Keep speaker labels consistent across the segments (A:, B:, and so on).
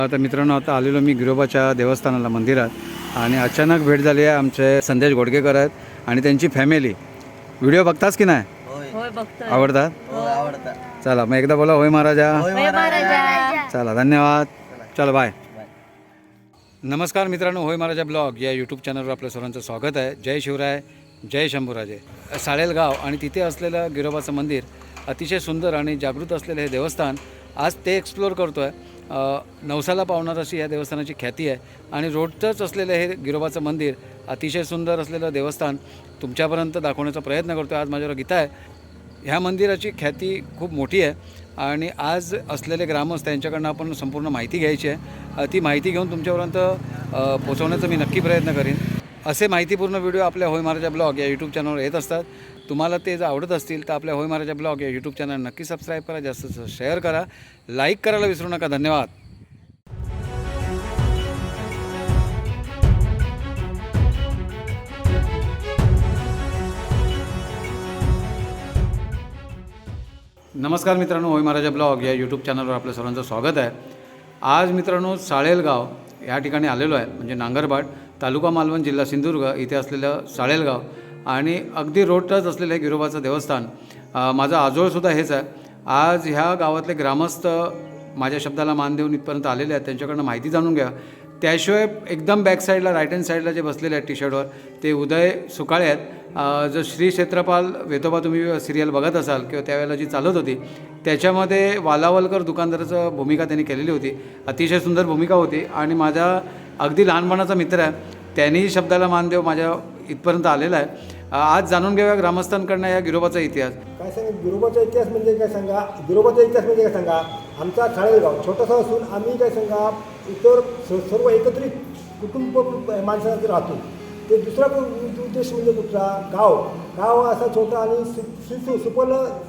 A: आता मित्रांनो, आता आलेलो मी गिरोबाच्या देवस्थानाला, मंदिरात, आणि अचानक भेट झाली आहे. आमचे संदेश घोडकेकर आहेत आणि त्यांची फॅमिली. व्हिडिओ बघतास की नाही?
B: होय बघतोय.
A: आवडतात?
B: आवडतात.
A: चला मग एकदा बोला, होय महाराजा.
B: होय महाराजा.
A: चला धन्यवाद. चला बाय. नमस्कार मित्रांनो, होय महाराजा ब्लॉग या यूट्यूब चॅनलवर आपल्या सर्वांचं स्वागत आहे. जय शिवराय, जय शंभूराजे. साळेल गाव आणि तिथे असलेलं गिरोबाचं मंदिर, अतिशय सुंदर आणि जागृत असलेलं हे देवस्थान, आज ते एक्सप्लोअर करतो आहे. नवसाला पावणार अशी या देवस्थानाची ख्याती आहे आणि रोडचंच असलेलं हे गिरोबाचं मंदिर, अतिशय सुंदर असलेलं देवस्थान तुमच्यापर्यंत दाखवण्याचा प्रयत्न करतो आहे. आज माझ्यावर गीता आहे. ह्या मंदिराची ख्याती खूप मोठी आहे आणि आज असलेले ग्रामस्थ यांच्याकडनं आपण संपूर्ण माहिती घ्यायची आहे. ती माहिती घेऊन तुमच्यापर्यंत पोचवण्याचा मी नक्की प्रयत्न करीन. असे माहितीपूर्ण व्हिडिओ आपल्या होय महाराजा ब्लॉग या यूट्यूब चॅनलवर येत असतात. तुम्हाला ते जर आवडत असतील तर आपल्या होय महाराजा ब्लॉग या यूट्यूब चॅनल नक्की सबस्क्राईब करा, जास्त शेअर करा, लाईक करायला विसरू नका. धन्यवाद. नमस्कार मित्रांनो, होय महाराजा ब्लॉग या यूट्यूब चॅनलवर आपल्या सर्वांचं स्वागत आहे. आज मित्रांनो, साळेल गाव या ठिकाणी आलेलो आहे, म्हणजे नांगरबाट, तालुका मालवण, जिल्हा सिंधुदुर्ग इथे असलेलं साळेल गाव आणि अगदी रोडटच असलेलं हे गिरोबाचं देवस्थान. माझा आजोळसुद्धा हेच आहे. आज ह्या गावातले ग्रामस्थ माझ्या शब्दाला मान देऊन इथपर्यंत आलेले आहेत. त्यांच्याकडनं माहिती जाणून घ्या. त्याशिवाय एकदम बॅक साईडला, राईट हँड साईडला जे बसलेले आहेत टी शर्टवर, ते उदय सुकाळे आहेत. जर श्री क्षेत्रपाल वेतोबा तुम्ही सिरियल बघत असाल किंवा त्यावेळेला जी चालत होती, त्याच्यामध्ये वालावलकर दुकानदाराचं भूमिका त्यांनी केलेली होती. अतिशय सुंदर भूमिका होती आणि माझा अगदी लहानपणाचा मित्र आहे. त्यांनीही शब्दाला मान देव माझ्या इथपर्यंत आलेला आहे. आज जाणून घेऊया ग्रामस्थांकडनं या गिरोबाचा इतिहास.
C: काय सांगा गिरोबाचा इतिहास म्हणजे काय सांगा, गिरोबाचा इतिहास म्हणजे काय सांगा, आमचा साळेल गाव छोटासा असून आम्ही काय सांगा इतर सर्व एकत्रित कुटुंब माणसांचे राहतो. ते दुसरा उद्देश म्हणजे कुठला, गाव असा छोटा आणि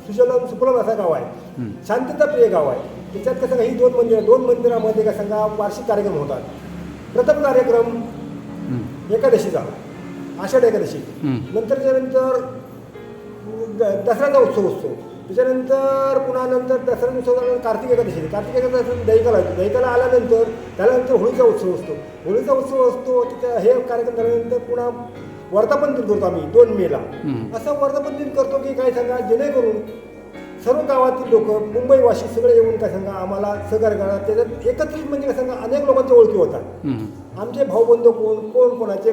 C: सुजलम असा गाव आहे. शांतताप्रिय गाव आहे. त्याच्यात कसं ही दोन मंदिरामध्ये काय सांगा वार्षिक कार्यक्रम होतात. प्रथम कार्यक्रम एकादशीचा, आषाढ एकादशी, नंतर दसऱ्याचा उत्सव असतो. त्याच्यानंतर पुन्हा दसऱ्याचा उत्सव कार्तिक एकादशी दहिकाला आल्यानंतर त्यानंतर होळीचा उत्सव असतो. तिथं हे कार्यक्रम झाल्यानंतर पुन्हा वर्धापन दिन करतो आम्ही 2 मेला. असं वर्धापन दिन करतो की काय सांगा, जेणेकरून सर्व गावातील लोक, मुंबईवासी सगळे येऊन काय सांगा आम्हाला सहकार्य करतात. त्याच्यात एकत्रित म्हणजे काय सांगा अनेक लोकांच्या ओळखी होतात. आमचे भाऊबंध कोणाचे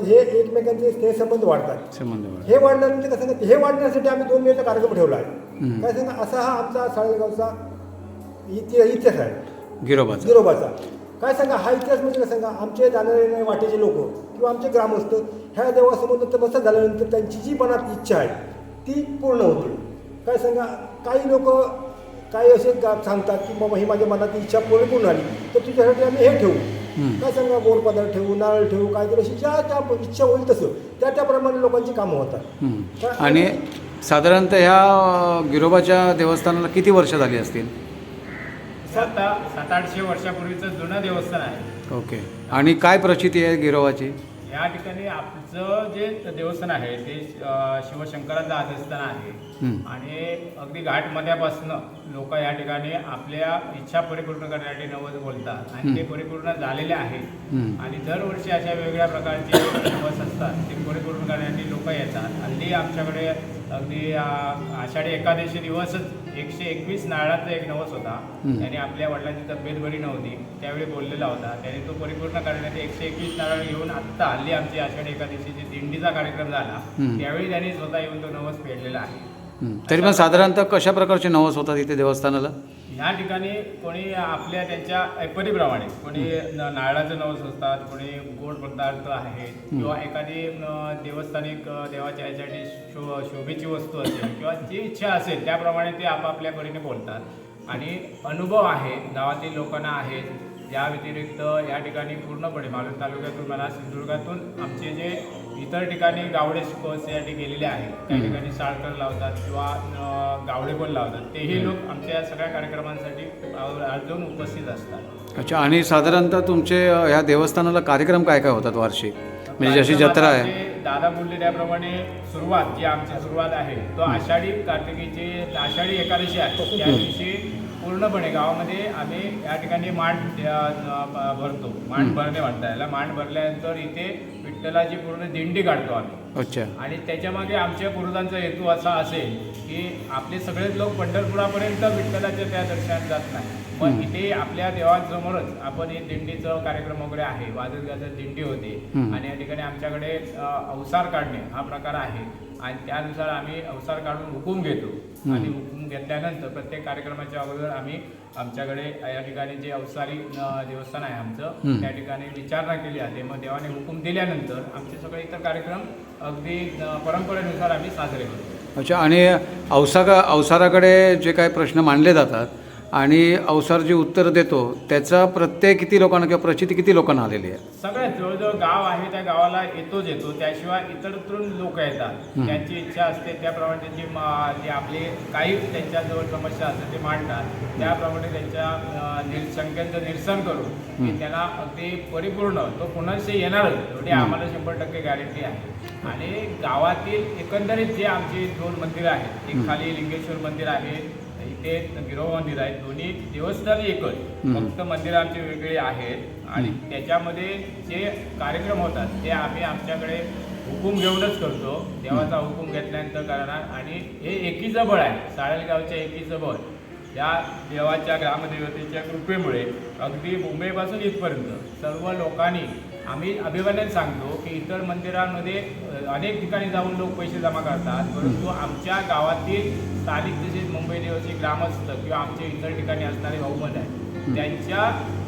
C: हे एकमेकांचे स्नेहसंबंध वाढतात. हे वाढल्यानंतर काय सांगा, हे वाढण्यासाठी आम्ही 2 मेचा कार्यक्रम ठेवला आहे. काय सांगा, असा हा आमचा साळेगावचा इतिहास आहे गिरोबाचा. काय सांगा, हा इतिहास म्हणजे काय सांगा, आमचे जाणारे वाटेचे लोक किंवा आमचे ग्रामस्थ ह्या देवासमोर नतमस्तक झाल्यानंतर त्यांची जी मनात इच्छा आहे ती पूर्ण होते. काय सांगा, काही लोक काही असे सांगतात की बाबा ही माझ्या मनात इच्छा पूर्ण आली तर तुझ्यासाठी आम्ही हे ठेवू, काय सांगा गोड पदार्थ ठेवू, नारळ ठेवू, काहीतरी अशी ज्या इच्छा होईल तसं त्याप्रमाणे लोकांची कामं होतात.
A: आणि साधारणतः ह्या गिरोबाच्या देवस्थानाला किती वर्ष झाली असतील?
D: 700-800 वर्षापूर्वीचं जुनं देवस्थान आहे.
A: ओके. आणि काय प्रचिती आहे गिरोबाची?
D: या ठिकाणी आमचं जे देवस्थान आहे ते शिवशंकराचं आदेवस्थान आहे आणि अगदी घाटमध्यापासून लोक या ठिकाणी आपल्या इच्छा परिपूर्ण करण्यासाठी नवस बोलतात आणि ते परिपूर्ण झालेले आहेत. आणि दरवर्षी अशा वेगवेगळ्या प्रकारचे नवस असतात, ते परिपूर्ण करण्यासाठी लोक येतात. हल्ली आमच्याकडे अगदी आषाढी एकादशी दिवसच 121 नारळाचा एक नवस होता. त्याने आपल्या वडिलांची तब्येत बरी नव्हती, त्यावेळी बोललेला होता. त्याने तो परिपूर्ण करण्यासाठी 121 नारळ घेऊन आत्ता हल्ली आमची आषाढी एकादशीची दिंडीचा कार्यक्रम झाला, त्यावेळी त्यांनी स्वतः येऊन तो नवस फेडलेला आहे.
A: तरी पण साधारणतः कशा प्रकारचे नवस होतात इथे देवस्थानाला?
D: ह्या ठिकाणी कोणी आपल्या त्यांच्या ऐपतीप्रमाणे कोणी नारळाचे नवस असतात, कोणी गोड पदार्थ आहेत किंवा एखादी देवस्थानिक देवाच्या ह्याच्यासाठी शोभेची वस्तू असेल किंवा जी इच्छा असेल त्याप्रमाणे ते आपापल्या परीने बोलतात. आणि अनुभव आहे गावातील लोकांना आहेत. या व्यतिरिक्त या ठिकाणी पूर्णपणे मालवण तालुक्यातून मला सिंधुदुर्गातून आमचे जे इतर ठिकाणी गावडे यासाठी गेलेले आहेत. काही ठिकाणी साळकर लावतात किंवा गावडे पण लावतात. तेही लोक आमच्या या सगळ्या कार्यक्रमांसाठी आवर्जून उपस्थित असतात.
A: अच्छा. आणि साधारणतः तुमचे ह्या देवस्थानाला कार्यक्रम काय काय होतात वार्षिक, म्हणजे जशी जत्रा आहे?
D: दादा बोलले त्याप्रमाणे आमची सुरुवात आहे तो आषाढी एकादशी आहे. त्या दिवशी पूर्णपणे गावामध्ये आम्ही या ठिकाणी मांड भरतो. मांड भरणे म्हणता याला. मांड भरल्यानंतर इथे विठ्ठलाची पूर्ण दिंडी काढतो आम्ही.
A: अच्छा.
D: आणि त्याच्यामागे आमच्या पूर्वजांचा हेतू असा असेल की आपले सगळेच लोक पंढरपुरापर्यंत विठ्ठलाच्या त्या दर्शनात जात नाही. पण इथे आपल्या देवांसमोरच आपण हे दिंडीचं कार्यक्रम वगैरे आहे. वाजत गाजत दिंडी होते आणि या ठिकाणी आमच्याकडे अवसार काढणे हा प्रकार आहे आणि त्यानुसार आम्ही अवसार काढून हुकूम घेतो आणि हुकूम घेतल्यानंतर प्रत्येक कार्यक्रमाच्या अगोदर आम्ही आमच्याकडे या ठिकाणी जे अवसारी देवस्थान आहे आमचं त्या ठिकाणी विचारणा केली जाते. मग देवाने हुकूम दिल्यानंतर आमचे सगळे इतर कार्यक्रम अगदी परंपरेनुसार आम्ही साजरे करतो.
A: अच्छा. आणि अवसाराकडे जे काही प्रश्न मांडले जातात आणि अवसार जी उत्तर देतो त्याचा प्रत्यय किती लोकांना किंवा प्रचिती किती लोकांना आलेली आहे?
D: सगळ्यात जवळजवळ गाव आहे त्या गावाला येतो. त्याशिवाय इतरतून लोक येतात. त्यांची इच्छा असते त्याप्रमाणे त्यांची जे आपले काही त्यांच्याजवळ समस्या असते ते मांडतात. त्याप्रमाणे त्यांच्या शंकेचं निरसन करून की त्यांना अगदी परिपूर्ण तो पुनश्च येणारच एवढी आम्हाला 100% गॅरंटी आहे. आणि गावातील एकंदरीत जे आमची 2 मंदिरं आहेत, एक खाली लिंगेश्वर मंदिर आहे, इथे गिरोबा मंदिर आहे. दोन्ही देवस्थान एकच, फक्त मंदिरं आमची वेगळी आहेत आणि त्याच्यामध्ये जे कार्यक्रम होतात ते आम्ही आमच्याकडे हुकूम घेऊनच करतो. देवाचा हुकूम घेतल्यानंतर करणार. आणि हे एकीचं बळ आहे. साळेलगावच्या एकीचं बळ या देवाच्या ग्रामदेवतेच्या कृपेमुळे अगदी मुंबईपासून इथपर्यंत सर्व लोकांनी आम्ही अभिमानाने सांगतो की इतर मंदिरांमध्ये अनेक ठिकाणी जाऊन लोक पैसे जमा करतात, परंतु आमच्या गावातील स्थानिक तसेच मुंबई देवाचे ग्रामस्थ किंवा आमच्या इतर ठिकाणी असणारे बहुमत आहे त्यांच्या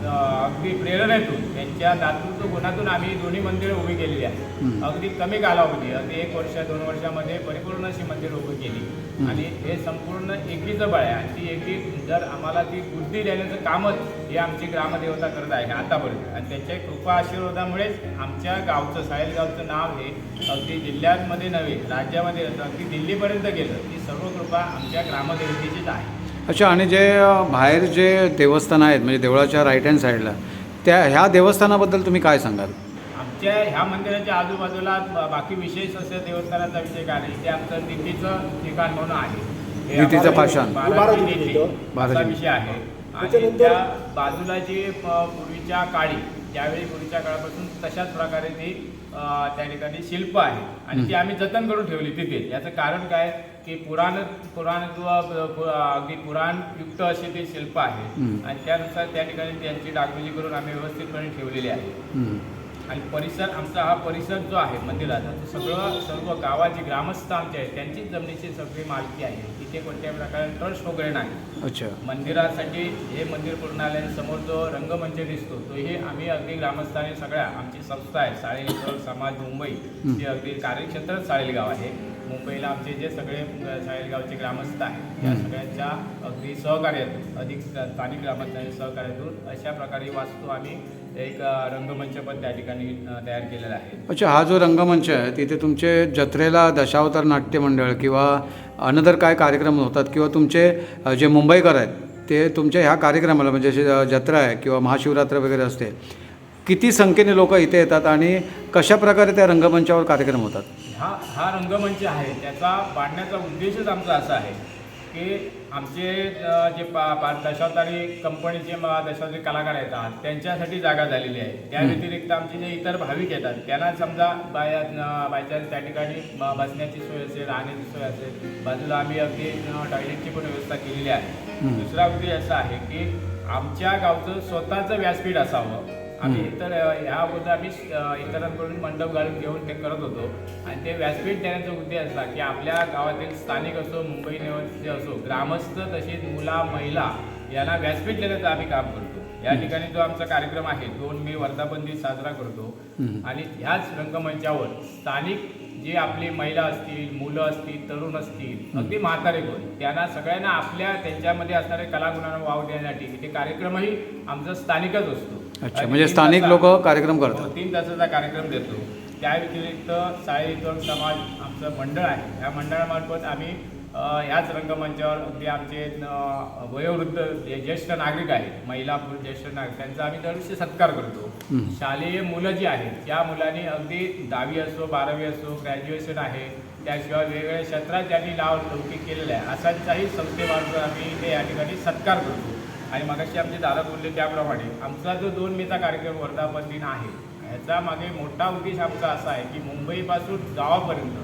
D: अगदी प्रेरणेतून त्यांच्या दातृत्व गुणातून आम्ही दोन्ही मंदिरं उभी केलेली आहेत. अगदी कमी कालावधी, अगदी 1 वर्ष 2 वर्षामध्ये परिपूर्ण अशी मंदिरं उभी केली आणि हे संपूर्ण एकीचं बळ आहे. आणि ती एकी जर आम्हाला ती बुद्धी देण्याचं कामच हे आमची ग्रामदेवता करत आहे आतापर्यंत. आणि त्याच्या कृपा आशीर्वादामुळेच आमच्या गावचं साळेलगावचं नाव हे अगदी जिल्ह्यांमध्ये नव्हे राज्यामध्ये अगदी दिल्लीपर्यंत गेलं. ती सर्व कृपा आमच्या ग्रामदेवतेचीच आहे.
A: अच्छा. आणि जे बाहेर जे देवस्थान आहेत म्हणजे देवळाच्या राईट हँड साईडला ह्या देवस्थानाबद्दल तुम्ही काय सांगाल?
D: आमच्या ह्या मंदिराच्या आजूबाजूला बाकी विशेष असं देवस्थानाचा विषय काय नाही. ते आमचं नीतीचं ठिकाण म्हणून आहे.
A: नीतीचं पाषाण.
D: बाराची नीती असा विषय आहे. आणि त्या बाजूला जी पूर्वीच्या काळी त्यावेळी पूर्वीच्या काळापासून तशाच प्रकारे ती त्या ठिकाणी शिल्प आहे आणि ती आम्ही जतन करून ठेवली तिथे. याचं कारण काय की अगदी पुराणयुक्त अशी ती शिल्प आहे आणि त्यानुसार त्या ठिकाणी त्यांची डागडुजी करून आम्ही व्यवस्थितपणे ठेवलेली आहे. आणि परिसर आमचा हा परिसर जो आहे मंदिराचा तो सर्व गावाची ग्रामस्थ आमचे आहेत त्यांचीच जमिनीची सगळी मालकी आहे. इथे कोणत्याही प्रकारे ट्रस्ट वगैरे नाही.
A: अच्छा.
D: मंदिरासाठी हे मंदिर पूर्ण आल्यासमोर जो रंगमंच दिसतो तो हे आम्ही अगदी ग्रामस्थांनी सगळ्या आमची संस्था आहे साळेगाव समाज मुंबई जे अगदी कार्यक्षेत्रच साळेगाव आहे. मुंबईला आमचे जे सगळे साळेगावचे ग्रामस्थ आहेत त्या सगळ्यांच्या अगदी सहकार्यातून अधिक स्थानिक ग्रामस्थांच्या सहकार्यातून अशा प्रकारे वास्तू आम्ही एक रंगमंच पण त्या ठिकाणी तयार केलेला आहे.
A: अच्छा. हा जो रंगमंच आहे तिथे तुमचे जत्रेला दशावतार नाट्य मंडळ किंवा अनदर काय कार्यक्रम होतात किंवा तुमचे जे मुंबईकर आहेत ते तुमच्या ह्या कार्यक्रमाला म्हणजे जत्रा आहे किंवा महाशिवरात्र वगैरे असते किती संख्येने लोक इथे येतात आणि कशा प्रकारे त्या रंगमंचावर कार्यक्रम होतात?
D: हा रंगमंच आहे त्याचा बांधण्याचा उद्देशच आमचा असा आहे की आमचे जे दशावतारी कंपनीचे दशावतारी कलाकार येतात त्यांच्यासाठी जागा झालेली आहे. त्या व्यतिरिक्त आमचे जे इतर भाविक येतात त्यांना समजा बायचान्स त्या ठिकाणी बसण्याची सोय असेल, राहण्याची सोय असेल, बाजूला आम्ही अगदी टॉयलेटची पण व्यवस्था केलेली आहे. दुसरा उद्देश असा आहे की आमच्या गावचं स्वतःचं व्यासपीठ असावं. आम्ही इतर ह्या अगोदर आम्ही इतरांकडून मंडप घालून घेऊन ते करत होतो आणि ते व्यासपीठ देण्याचा उद्देश असला की आपल्या गावातील स्थानिक असो मुंबई निवासी असो ग्रामस्थ तसेच मुला महिला यांना व्यासपीठ देण्याचं आम्ही काम करतो. या ठिकाणी जो आमचा कार्यक्रम आहे 2 मे वर्धापन दिन साजरा करतो आणि ह्याच रंगमंचावर स्थानिक जे आपली महिला असतील, मुलं असतील, तरुण असतील, अगदी म्हातारे कोण त्यांना सगळ्यांना आपल्या त्यांच्यामध्ये असणाऱ्या कलागुणांना वाव देण्यासाठी ते कार्यक्रमही आमचा स्थानिकच असतो.
A: अच्छा. म्हणजे स्थानिक लोक कार्यक्रम करतात.
D: 3 तासाचा कार्यक्रम देतो. त्या व्यतिरिक्त साळेगाव समाज आमचं मंडळ आहे. या मंडळामार्फत आम्ही ह्याच रंगमंचावर अगदी आमचे वयोवृद्ध ज्येष्ठ नागरिक आहेत, महिला पुरुष ज्येष्ठ नागरिक त्यांचा आम्ही दरवर्षी सत्कार करतो. शालेय मुलं जी आहेत त्या मुलांनी अगदी 10वी असो 12वी असो ग्रॅज्युएशन आहे त्याशिवाय वेगवेगळ्या क्षेत्रात ज्यांनी नाव लौकिक केलेलं आहे अशांच्याही संस्थेमार्फत आम्ही ते या ठिकाणी सत्कार करतो. आणि मगाशी आमचे दादा बोलले त्याप्रमाणे आमचा जो 2 मेचा कार्यक्रम वर्धापन दिन आहे ह्याचा मागे मोठा उद्देश आमचा असा आहे की मुंबईपासून गावापर्यंत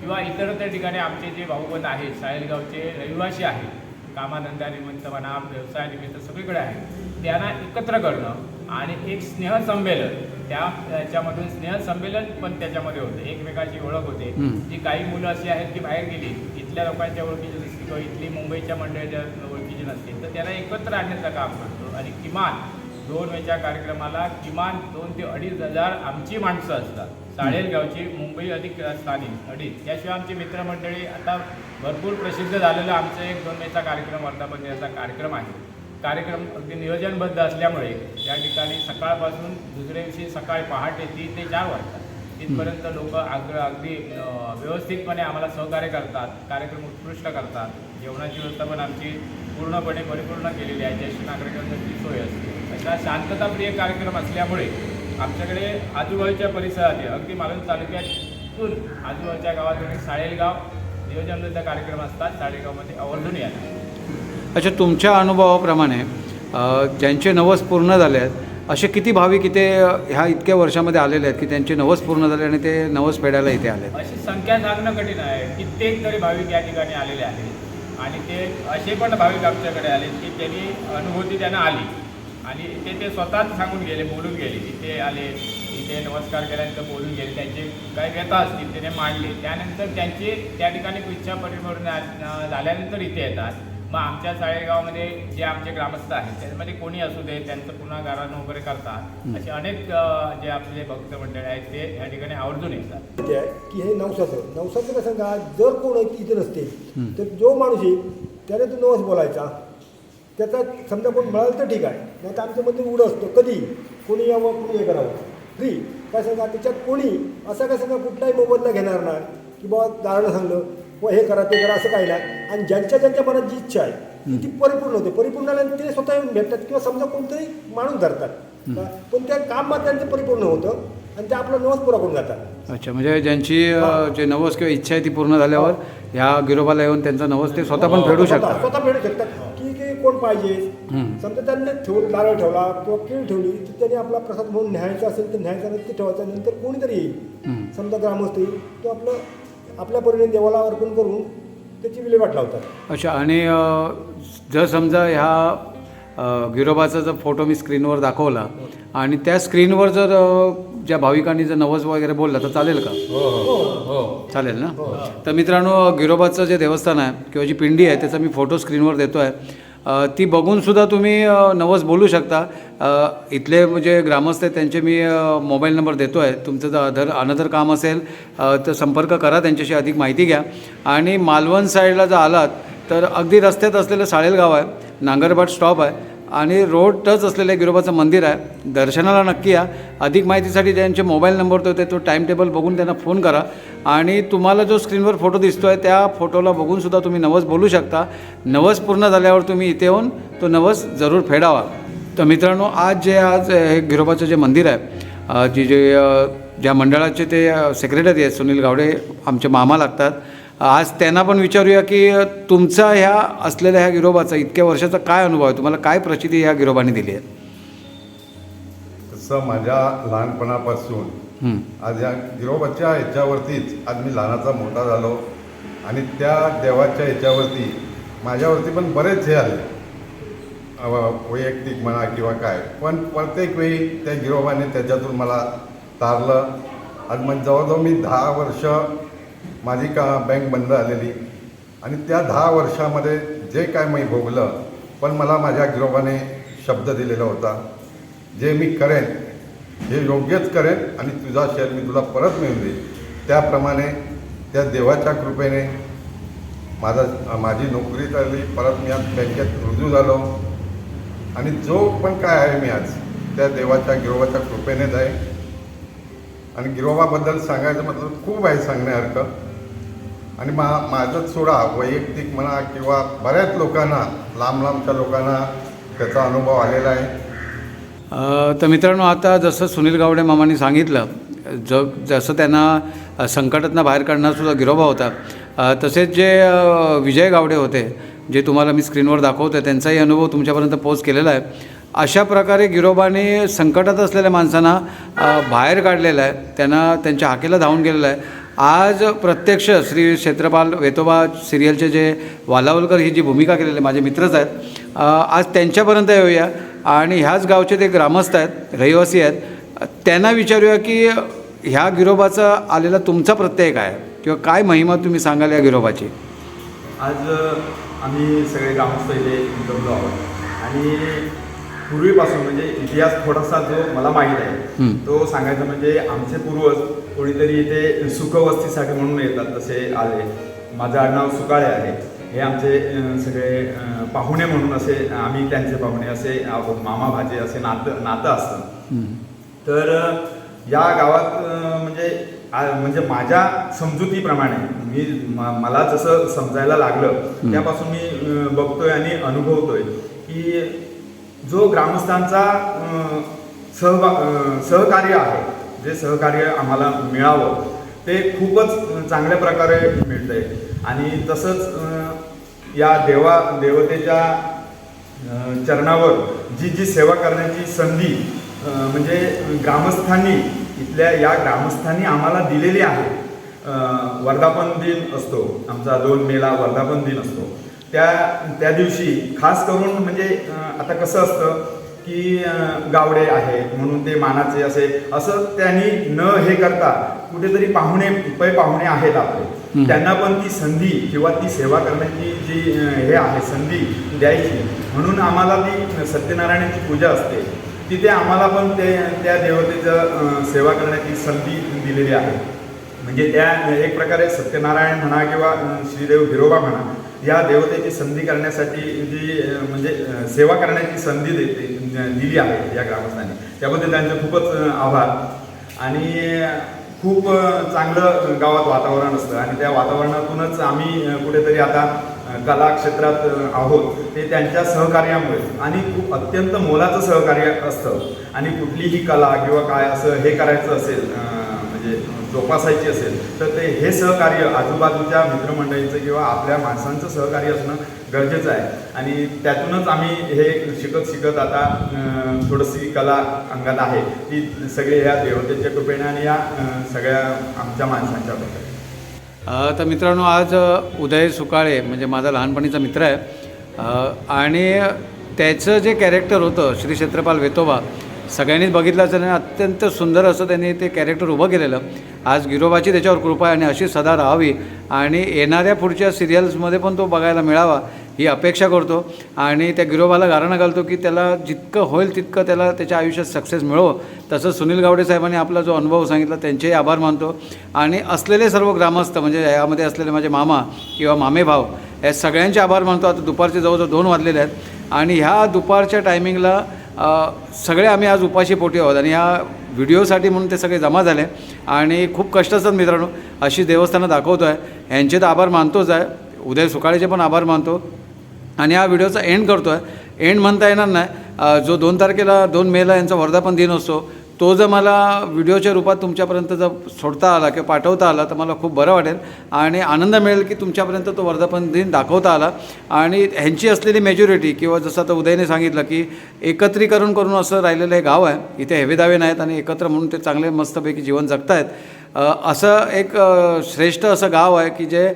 D: किंवा इतरत्र ठिकाणी आमचे जे भाऊबंद आहेत सायलगावचे रहिवासी आहेत कामाधंद्यानिमित्त म्हणा व्यवसायानिमित्त सगळीकडे आहेत त्यांना एकत्र करणं आणि एक स्नेहसंमेलन त्याच्यामधून स्नेहसंमेलन पण त्याच्यामध्ये होतं एकमेकाची ओळख होते जी काही मुलं अशी आहेत की बाहेर गेली इथल्या लोकांच्या ओळखीची नसते किंवा इथली मुंबईच्या मंडळाच्या ओळखीची नसते तर त्याला एकत्र आणण्याचं काम करतो आणि किमान 2 मेच्या कार्यक्रमाला किमान 2 ते 2,500 आमची माणसं असतात साळेलगावची मुंबई अधिक स्थानिक 2.5 त्याशिवाय आमची मित्रमंडळी आता भरपूर प्रसिद्ध झालेलं आमचं एक 2 मेचा कार्यक्रम वर्धापन दिनाचा कार्यक्रम आहे कार्यक्रम अगदी नियोजनबद्ध असल्यामुळे या ठिकाणी सकाळपासून दुसऱ्या दिवशी सकाळी पहाटे 3 ते 4 वाजता तिथपर्यंत लोक अगदी व्यवस्थितपणे आम्हाला सहकार्य करतात कार्यक्रम उत्कृष्ट करतात जेवणाची व्यवस्था पण आमची पूर्णपणे परिपूर्ण केलेली आहे ज्येष्ठ नागरिकांसाठी सोय असते अशा शांतताप्रिय कार्यक्रम असल्यामुळे आमच्याकडे आजूबाजूच्या परिसरात अगदी मालवण तालुक्यातून आजूबाजूच्या गावातून साळेलगाव नियोजनबद्ध कार्यक्रम असतात साळेगावमध्ये आवर्जून येतात.
A: अच्छा, तुमच्या अनुभवाप्रमाणे ज्यांचे नवस पूर्ण झाले आहेत असे किती भाविक इथे ह्या इतक्या वर्षामध्ये आलेले आहेत की त्यांचे नवस पूर्ण झाले आणि ते नवस फेडायला इथे आले?
D: अशी संख्या सांगणं कठीण आहे. कित्येक तरी भाविक या ठिकाणी आलेले आहेत आणि ते असे पण भाविक आमच्याकडे आले की त्यांनी अनुभूती त्यांना आली आणि ते स्वतःच सांगून गेले बोलून गेले इथे आले इथे नमस्कार केल्यानंतर बोलून गेले त्यांचे काही व्यथा असतील त्याने मांडले त्यानंतर त्यांचे त्या ठिकाणी इच्छा परिपूर्ण झाल्यानंतर इथे येतात. मग आमच्या साळेगावामध्ये जे आमचे ग्रामस्थ आहेत त्याच्यामध्ये कोणी असू दे त्यांचं पुन्हा गारण वगैरे करतात असे अनेक जे आपले भक्त मंडळ आहेत ते या ठिकाणी आवर्जून येतात.
C: की हे नवसाचं कसं का जर कोण इथे नसते तर जो माणूस येईल त्याने तो नवस बोलायचा त्याचा समजा कोण मिळालं तर ठीक आहे नाही तर आमचं मंदिर उडं असतं कधी कोणी यावं कोणी हे करावं फ्री काय सांगा त्याच्यात कोणी असं काय सांगा कुठलाही मोबदला घेणार नाही की बाबा दारानं सांगलं व हे करा ते करा असं काही नाही आणि ज्यांच्या मनात जी इच्छा आहे ती परिपूर्ण होते परिपूर्ण आल्यानंतर ते स्वतः येऊन भेटतात किंवा समजा कोणतरी माणूस धरतात पण त्या काम मात्र त्यांचं परिपूर्ण होतं आणि ते आपला नवस पुरा करून जातात.
A: अच्छा, म्हणजे ज्यांची जे नवस किंवा इच्छा आहे ती पूर्ण झाल्यावर ह्या गिरोबाला येऊन त्यांचा नवस ते स्वतः पण फेडू शकतात.
C: स्वतः फेडू शकतात की कोण पाहिजे समजा त्यांनी नारळ ठेवला किंवा केळ ठेवली तर त्यांनी आपला प्रसाद म्हणून न्यायचा असेल तर न्यायचा नाही ते ठेवायचा नंतर कोणीतरी येईल समजा ग्रामस्थ येईल तो आपल्या परीने देवाला अर्पण करून त्याची विल्हेवाट लावतात.
A: अच्छा, आणि जर समजा ह्या गिरोबाचा जर फोटो मी स्क्रीनवर दाखवला आणि त्या स्क्रीनवर जर ज्या भाविकांनी जर नवस वगैरे बोलला तर चालेल का? हो, चालेल ना. तर मित्रांनो, गिरोबाचं जे देवस्थान आहे किंवा जी पिंडी आहे त्याचा मी फोटो स्क्रीनवर देतो आहे. ती बघूनसुद्धा तुम्ही नवस बोलू शकता. इथले म्हणजे ग्रामस्थ आहेत त्यांचे मी मोबाईल नंबर देतो आहे. तुमचं जर अनदर काम असेल तर संपर्क करा त्यांच्याशी, अधिक माहिती घ्या. आणि मालवण साईडला जर आलात तर अगदी रस्त्यात असलेलं साळेलगाव आहे, नांगरबाट स्टॉप आहे आणि रोड टच असलेलं गिरोबाचं मंदिर आहे. दर्शनाला नक्की या. अधिक माहितीसाठी ज्यांचे मोबाईल नंबर तो टाईम टेबल बघून त्यांना फोन करा आणि तुम्हाला जो स्क्रीनवर फोटो दिसतो आहे त्या फोटोला बघूनसुद्धा तुम्ही नवस बोलू शकता. नवस पूर्ण झाल्यावर तुम्ही इथे येऊन तो नवस जरूर फेडावा. तर मित्रांनो, आज हे गिरोबाचं जे मंदिर आहे ज्या मंडळाचे ते सेक्रेटरी आहेत सुनील गावडे आमचे मामा लागतात, आज त्यांना पण विचारूया की तुमचा ह्या असलेल्या ह्या गिरोबाचा इतक्या वर्षाचा काय अनुभव आहे, तुम्हाला काय प्रचिती ह्या गिरोबाने दिली आहे?
E: तसं माझ्या लहानपणापासून आज या गिरोबाच्या ह्याच्यावरतीच आज मी लहानाचा मोठा झालो आणि त्या देवाच्या ह्याच्यावरती माझ्यावरती पण बरेच हे आले वैयक्तिक म्हणा किंवा काय, पण प्रत्येक वेळी त्या गिरोबाने त्याच्यातून मला तारलं. आज मग जवळजवळ मी 10 वर्ष माझी बँक बंद आलेली आणि त्या 10 वर्षामध्ये जे काय मी भोगलं पण मला माझ्या गिरोबाने शब्द दिलेला होता, जे मी करेन हे योग्यच करेन आणि तुझा शेअर मी तुला परत मिळून देईन. त्याप्रमाणे त्या देवाच्या कृपेने माझी नोकरी झाली, परत मी आज बँकेत रुजू झालो आणि जो पण काय आहे मी आज त्या देवाच्या गिरोबाच्या कृपेनेच आहे. आणि गिरोबाबद्दल सांगायचं म्हटलं खूप आहे सांगण्यासारखं आणि माझंच सोडा वैयक्तिक म्हणा किंवा बऱ्याच लोकांना लांबच्या लोकांना त्याचा अनुभव आलेला आहे.
A: तर मित्रांनो, आता जसं सुनील गावडे मामांनी सांगितलं जसं त्यांना संकटातनं बाहेर काढणारसुद्धा गिरोबा होता, तसेच जे विजय गावडे होते जे तुम्हाला मी स्क्रीनवर दाखवतो आहे त्यांचाही अनुभव तुमच्यापर्यंत पोच केलेला आहे. अशा प्रकारे गिरोबाने संकटात असलेल्या माणसांना बाहेर काढलेलं आहे, त्यांना त्यांच्या हाकेला धावून गेलेलं आहे. आज प्रत्यक्ष श्री क्षेत्रपाल वेतोबा सिरियलचे जे वालावलकर ही जी भूमिका केलेली आहे, माझे मित्रच आहेत, आज त्यांच्यापर्यंत येऊया आणि ह्याच गावचे ते ग्रामस्थ आहेत, रहिवासी आहेत, त्यांना विचारूया की ह्या गिरोबाचा आलेला तुमचा प्रत्यय काय आहे किंवा काय महिमा तुम्ही सांगाल या गिरोबाची.
F: आज आम्ही सगळे ग्रामस्थ इथे जमलो आहोत आणि पूर्वीपासून म्हणजे इतिहास थोडासा जो मला माहीत आहे तो सांगायचा म्हणजे आमचे पूर्वज कोणीतरी इथे सुखवस्तीसाठी म्हणून येतात तसे आले. माझं आडनाव सुकाळे आहे. हे आमचे सगळे पाहुणे म्हणून असे आम्ही त्यांचे पाहुणे असे आहोत. मामा भाचे असे नातं असतं. तर या गावात म्हणजे माझ्या समजुतीप्रमाणे मला जसं समजायला लागलं त्यापासून मी बघतोय आणि अनुभवतोय की जो ग्रामस्थांचा सहकार्य आहे, जे सहकार्य आम्हाला मिळावं ते खूपच चांगल्या प्रकारे मिळतंय. आणि तसंच या देवतेच्या चरणावर जी सेवा करण्याची संधी म्हणजे या ग्रामस्थांनी आम्हाला दिलेली आहे. वर्धापन दिन असतो आमचा 2 मेला वर्धापन दिन असतो. त्या दिवशी खास करून म्हणजे आता कसं असतं की गावडे आहेत म्हणून ते मानाचे असं त्यांनी न हे करता कुठेतरी पाहुणे आहेत आपले, त्यांना पण ती संधी किंवा ती सेवा करण्याची जी हे आहे संधी द्यायची म्हणून आम्हाला ती सत्यनारायणाची पूजा असते. तिथे आम्हाला पण त्या देवतेचं सेवा करण्याची संधी दिलेली आहे. म्हणजे त्या एक प्रकारे सत्यनारायण म्हणा किंवा श्रीदेव गिरोबा म्हणा या देवतेची संधी करण्यासाठी जी म्हणजे सेवा करण्याची संधी दिली आहे या ग्रामस्थांनी, त्याबद्दल त्यांचे खूपच आभार. आणि खूप चांगलं गावात वातावरण असतं आणि त्या वातावरणातूनच आम्ही कुठेतरी आता कला क्षेत्रात आहोत ते त्यांच्या सहकार्यामुळे. आणि खूप अत्यंत मोलाचं सहकार्य असतं. आणि कुठलीही कला किंवा काय असं हे करायचं असेल म्हणजे जोपासायची असेल तर ते हे सहकार्य आजूबाजूच्या मित्रमंडळींचं किंवा आपल्या माणसांचं सहकार्य असणं गरजेचं आहे. आणि त्यातूनच आम्ही हे शिकत आता थोडीशी कला अंगात आहे ती सगळे ह्या देवतेच्या कृपेने आणि या सगळ्या आमच्या माणसांच्याबद्दल.
A: तर मित्रांनो, आज उदय सुकाळे म्हणजे माझा लहानपणीचा मित्र आहे आणि त्याचं जे कॅरेक्टर होतं श्री क्षेत्रपाल वेतोबा सगळ्यांनीच बघितलं असेल आणि अत्यंत सुंदर असं त्यांनी ते कॅरेक्टर उभं केलेलं. आज गिरोबाची त्याच्यावर कृपा आहे आणि अशी सदा राहावी आणि येणाऱ्या पुढच्या सिरियल्समध्ये पण तो बघायला मिळावा ही अपेक्षा करतो. आणि त्या गिरोबाला गारणं घालतो की त्याला जितकं होईल तितकं त्याला त्याच्या आयुष्यात सक्सेस मिळो. तसंच सुनील गावडे साहेबांनी आपला जो अनुभव सांगितला त्यांचेही आभार मानतो. आणि असलेले सर्व ग्रामस्थ म्हणजे यामध्ये असलेले माझे मामा किंवा मामे भाव या सगळ्यांचे आभार मानतो. आता दुपारचे जवळजवळ 2 वाजलेले आहेत आणि ह्या दुपारच्या टायमिंगला सगळे आम्ही आज उपाशी पोटी आहोत आणि ह्या व्हिडिओसाठी म्हणून ते सगळे जमा झाले आणि खूप कष्ट असतात मित्रांनो. अशी देवस्थानं दाखवतो आहे, यांचे तर आभार मानतोच आहे, उदय सुकाळेचे पण आभार मानतो. आणि हा व्हिडिओचा एंड करतो आहे. एंड म्हणता येणार नाही. जो 2 तारखेला 2 मेला यांचा वर्धापन दिन असतो तो जर मला व्हिडिओच्या रूपात तुमच्यापर्यंत जर सोडता आला किंवा पाठवता आला तर मला खूप बरं वाटेल आणि आनंद मिळेल की तुमच्यापर्यंत तो वर्धापन दिन दाखवता आला. आणि ह्यांची असलेली मेजॉरिटी किंवा जसं आता उदयने सांगितलं की एकत्रीकरण करून असं राहिलेलं हे गाव आहे, इथे हेवेदावे नाहीत आणि एकत्र म्हणून ते चांगले मस्तपैकी जीवन जगत आहेत. असं एक श्रेष्ठ असं गाव आहे की जे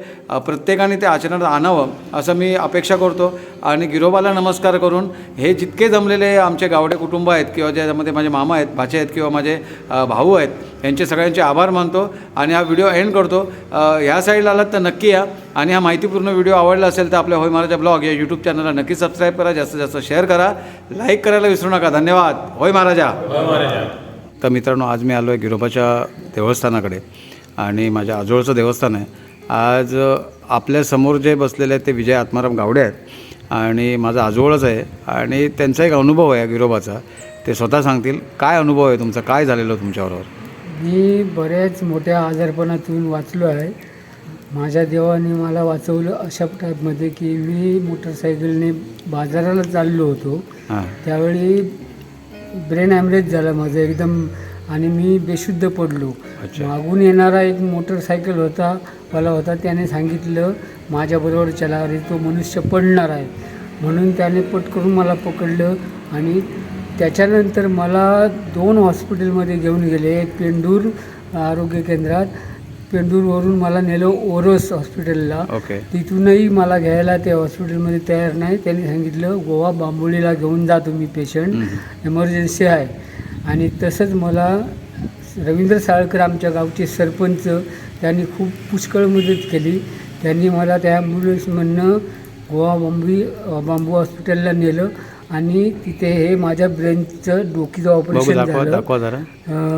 A: प्रत्येकाने ते आचरणात आणावं असं मी अपेक्षा करतो. आणि गिरोबाला नमस्कार करून हे जितके जमलेले आमचे गावडे कुटुंब आहेत किंवा ज्यामध्ये माझे मामा आहेत, भाचे आहेत किंवा माझे भाऊ आहेत यांचे सगळ्यांचे आभार मानतो आणि हा व्हिडिओ एंड करतो. ह्या साईडला आलात तर नक्की या आणि हा माहितीपूर्ण व्हिडिओ आवडला असेल तर आपल्या होय महाराजा ब्लॉग या यूट्यूब चॅनलला नक्की सबस्क्राईब करा, जास्तीत जास्त शेअर करा, लाईक करायला विसरू नका. धन्यवाद. होय महाराजा. तर मित्रांनो, आज मी आलो आहे गिरोबाच्या देवस्थानाकडे आणि माझ्या आजोळचं देवस्थान आहे. आज आपल्यासमोर जे बसलेले आहेत ते विजय आत्माराम गावडे आहेत आणि माझा आजोळच आहे आणि त्यांचा एक अनुभव आहे गिरोबाचा, ते स्वतः सांगतील. काय अनुभव आहे तुमचा, काय झालेलं तुमच्याबरोबर?
G: मी बऱ्याच मोठ्या आजारपणातून वाचलो आहे. माझ्या देवाने मला वाचवलं अशा टाईपमध्ये की मी मोटरसायकलने बाजाराला चाललो होतो. त्यावेळी ब्रेन हॅमरेज झालं माझं एकदम आणि मी बेशुद्ध पडलो
A: अच्छा.
G: मागून येणारा एक मोटरसायकल वाला होता, त्याने सांगितलं माझ्याबरोबर चला रे, तो मनुष्य पडणार आहे. म्हणून त्याने पटकरून मला पकडलं आणि त्याच्यानंतर मला 2 हॉस्पिटलमध्ये घेऊन गेले. एक पेंडूर आरोग्य केंद्रात, पेंडूरवरून मला नेलं ओरोस हॉस्पिटलला.
A: ओके.
G: तिथूनही मला घ्यायला त्या हॉस्पिटलमध्ये तयार नाही. त्यांनी सांगितलं गोवा बांबोलीला घेऊन जा तुम्ही, पेशंट एमर्जन्सी आहे. आणि तसंच मला रवींद्र साळकर आमच्या गावचे सरपंच, त्यांनी खूप पुष्कळ मदत केली. त्यांनी मला त्या ॲम्ब्युलन्समधनं गोवा बांबू हॉस्पिटलला नेलं आणि तिथे हे माझ्या ब्रेनचं डोकीचं ऑपरेशन झालं.
A: दाखवा जरा.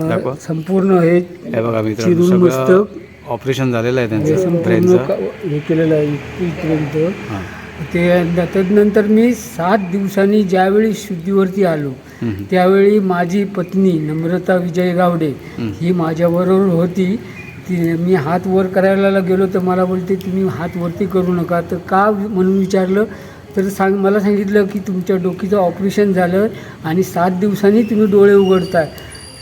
A: दाखवा.
G: संपूर्ण हे
A: बघा मित्रांनो,
G: चिरून
A: सगळं
G: मस्तक
A: ऑपरेशन झालेलं आहे
G: हे
A: त्यांचं
G: संपूर्ण
A: ब्रेनचं.
G: हे केलेलं आहे इथपर्यंत.
A: हां.
G: ते त्यानंतर मी 7 दिवसांनी ज्यावेळी शुद्धीवरती आलो, त्यावेळी माझी पत्नी नम्रता विजय गावडे ही माझ्याबरोबर होती. मी हात वर करायला गेलो तर मला बोलते तुम्ही हात वरती करू नका. तर का म्हणून विचारलं तर मला सांगितलं की तुमच्या डोकीचं ऑपरेशन झालं आणि 7 दिवसांनी तुम्ही डोळे उघडताय.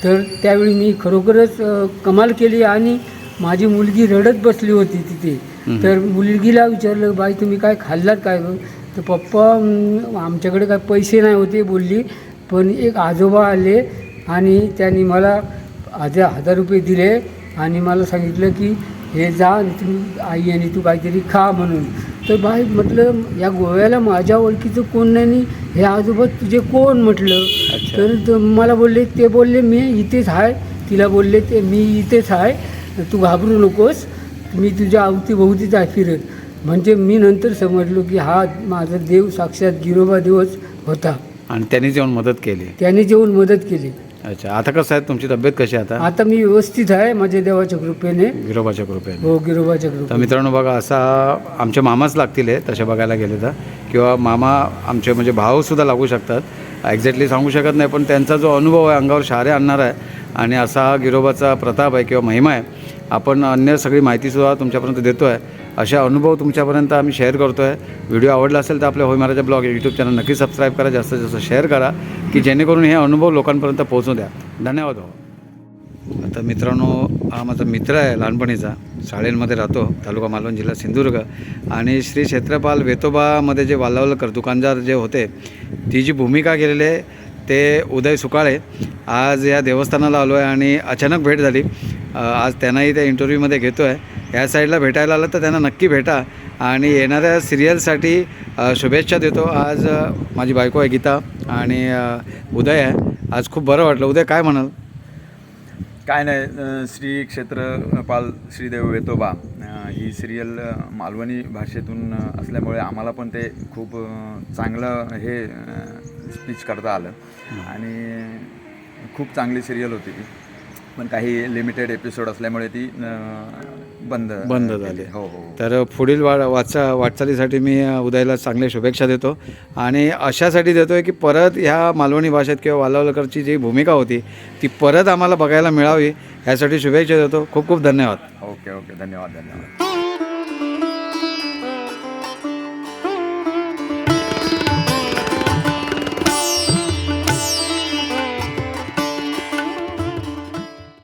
G: तर त्यावेळी मी खरोखरच कमाल केली आणि माझी मुलगी रडत बसली होती तिथे. तर मुलगीला विचारलं बाई तुम्ही काय खाल्लात काय गं? तर पप्पा आमच्याकडे काय पैसे नाही होते बोलली, पण एक आजोबा आले आणि त्यांनी मला 1000 रुपये दिले आणि मला सांगितलं की हे जा आणि तुम्ही आई आणि तू काहीतरी खा म्हणून. तर बाई म्हटलं या गोव्याला माझ्या ओळखीचं कोण नाही, हे आजोबा तुझे कोण म्हटलं. तर मला बोलले मी इथेच आहे. तिला बोलले ते मी इथेच आहे, तू घाबरू नकोस, मी तुझ्या अवतीभोवतीच आहे फिरत. म्हणजे मी नंतर समजलो की हा माझा देव साक्षात गिरोबा देवच होता
A: आणि त्यांनीच येऊन मदत केली.
G: त्याने जेवून मदत केली.
A: अच्छा. आता कसं आहे, तुमची तब्येत कशी आहे आता?
G: आता मी व्यवस्थित आहे माझ्या देवाच्या कृपेने.
A: गिरोबाच्या कृपेने.
G: हो, गिरोबाच्या
A: तर
G: कृपेने.
A: मित्रांनो बघा, असा आमचे मामाच लागतील आहे तसे बघायला गेले तर, किंवा मामा आमचे म्हणजे भावसुद्धा लागू शकतात. एक्झॅक्टली सांगू शकत नाही, पण त्यांचा जो अनुभव आहे अंगावर शहारे आणणारा आहे आणि असा हा गिरोबाचा प्रताप आहे किंवा महिमा आहे. आपण अन्य सगळी माहितीसुद्धा तुमच्यापर्यंत देतो आहे. असे अनुभव तुमच्यापर्यंत आम्ही शेअर करतो आहे. व्हिडिओ आवडला असेल तर आपल्या होय महाराजा ब्लॉग यूट्यूब चॅनल नक्की सबस्क्राईब करा, जास्तीत जास्त शेअर करा की जेणेकरून हे अनुभव लोकांपर्यंत पोहोचू द्या. धन्यवाद हो. आता मित्रांनो, हा माझा मित्र आहे लहानपणीचा, साळेंमध्ये राहतो, तालुका मालवण, जिल्हा सिंधुदुर्ग. आणि श्री क्षेत्रपाल वेतोबामध्ये जे वालावलकर दुकानदार जे होते, ती जी भूमिका केलेली आहे ते उदय सुकाळे. आज या देवस्थानाला आलो आहे आणि अचानक भेट झाली. आज त्यांनाही त्या इंटरव्ह्यूमध्ये घेतो आहे. या साईडला भेटायला आलं तर त्यांना नक्की भेटा आणि येणाऱ्या सिरियलसाठी शुभेच्छा देतो. आज माझी बायको आहे गीता आणि उदय आहे. आज खूप बरं वाटलं. उदय काय म्हणाल?
F: काय नाही, श्री क्षेत्रपाल श्रीदेव वेतोबा ही सिरियल मालवणी भाषेतून असल्यामुळे आम्हाला पण ते खूप चांगलं हे स्पीच करता आलं आणि खूप चांगली सिरियल होती ती. पण काही लिमिटेड एपिसोड असल्यामुळे ती बंद
A: झाली.
F: हो हो.
A: तर पुढील वाटचालीसाठी मी उदयला चांगल्या शुभेच्छा देतो आणि अशासाठी देतो आहे की परत ह्या मालवणी भाषेत किंवा वालावलकरची जी भूमिका होती ती परत आम्हाला बघायला मिळावी, यासाठी शुभेच्छा देतो. खूप खूप धन्यवाद.
F: ओके ओके, धन्यवाद धन्यवाद.